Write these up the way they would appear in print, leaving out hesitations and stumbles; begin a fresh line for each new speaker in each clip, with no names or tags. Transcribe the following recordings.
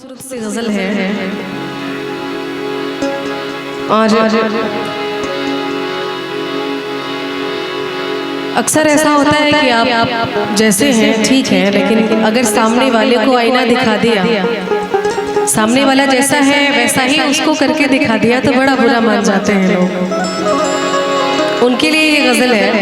खूबसूरत सी गज़ल है और अक्सर ऐसा होता है कि आप जैसे हैं ठीक है, लेकिन अगर सामने वाले को आईना दिखा दिया, सामने वाला जैसा है वैसा ही उसको करके दिखा दिया तो बड़ा बुरा मान जाते हैं लोग। उनके लिए ये गज़ल है।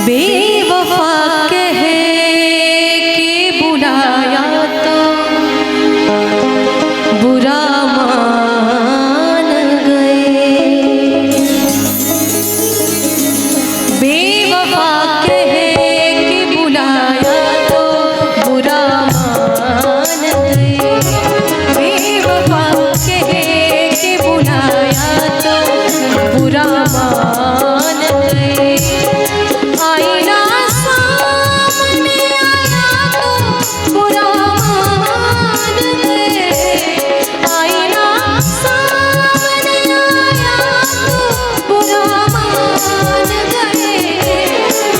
बेवफा कह के बुलाया तो बुरा मान गए। बेवफा कह के बुलाया तो बुरा मान गए। बेवफा कह के बुलाया तो बुरा मान गए। आईना सामने आया तो बुरा मान गए। आईना सामने आया तो बुरा मान गए।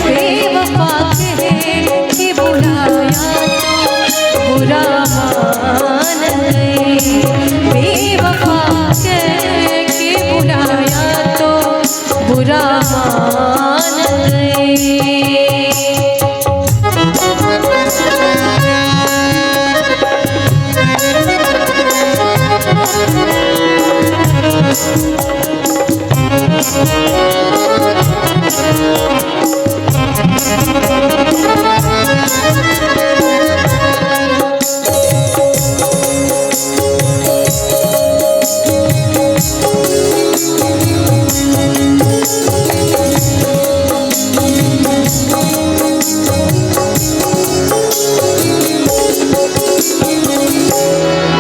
बेवफा कह के बुलाया तो बुरा मान गए। बेवफा कह के बुलाया तो बुरा मान गए।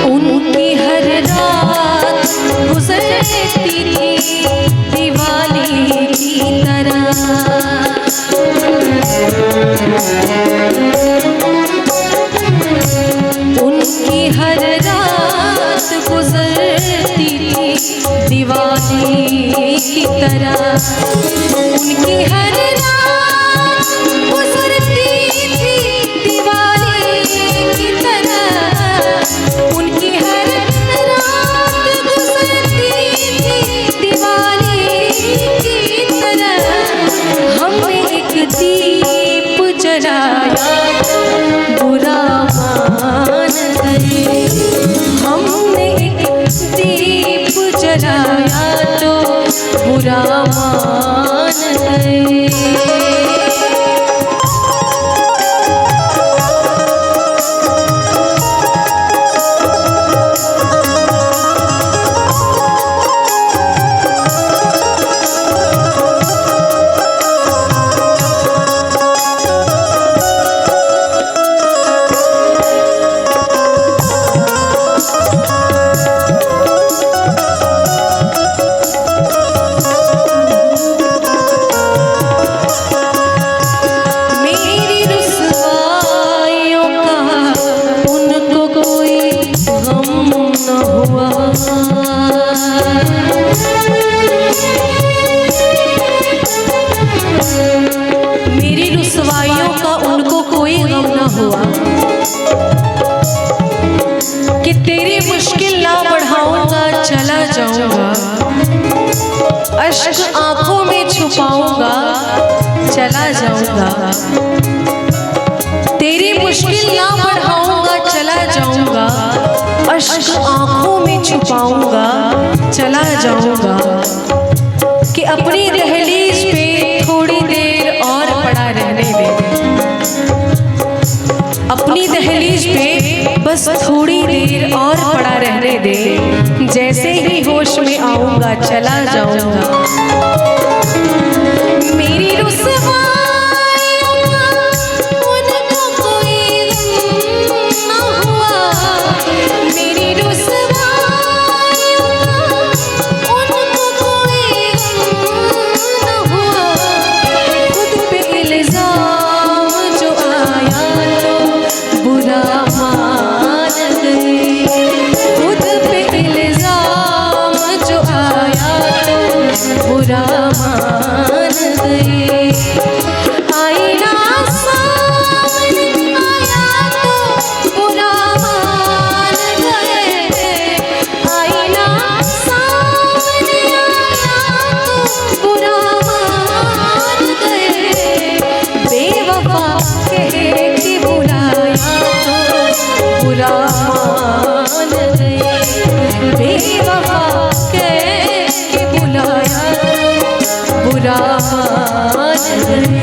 उनकी हर रात गुजरती थी दीवानी की तरह। उनकी हर रात गुजरती थी दीवानी की तरह। उनकी हर रात गुजरती थी दीवानी की तरह। हमने एक दीप जलाया बुरा मान गए। हमने एक दीप जलाया तो बुरा मान गए। मेरी रुसवाइयों का उनको कोई गम न हुआ कि तेरी मुश्किल ना बढ़ाऊंगा चला जाऊंगा। अश्क आंखों में छुपाऊंगा चला जाऊंगा। तेरी मुश्किल ना बढ़ाऊंगा चला जाऊंगा। अश्क आंखों में छुपाऊंगा, चला जाऊंगा कि अपनी दहलीज पे थोड़ी देर और पड़ा रहने दे। अपनी दहलीज पे बस थोड़ी देर और पड़ा रहने दे, जैसे ही होश में आऊंगा चला जाऊंगा। मेरी रुसवाई उनको कोई न हुआ, मेरी रुसवाई उनको कोई न हुआ। खुद पे इल्जाम जो आया तो बुरा मान गए, खुद पे इल्जाम जो आया तो बुरा मान गए। आईना सामने आया तो बुरा मान गए, आईना सामने आया तो बुरा मान गए। बेवफा कह के बुलाया तो बुरा मान गए, बेवफा कह के बुलाया बुरा मान गए।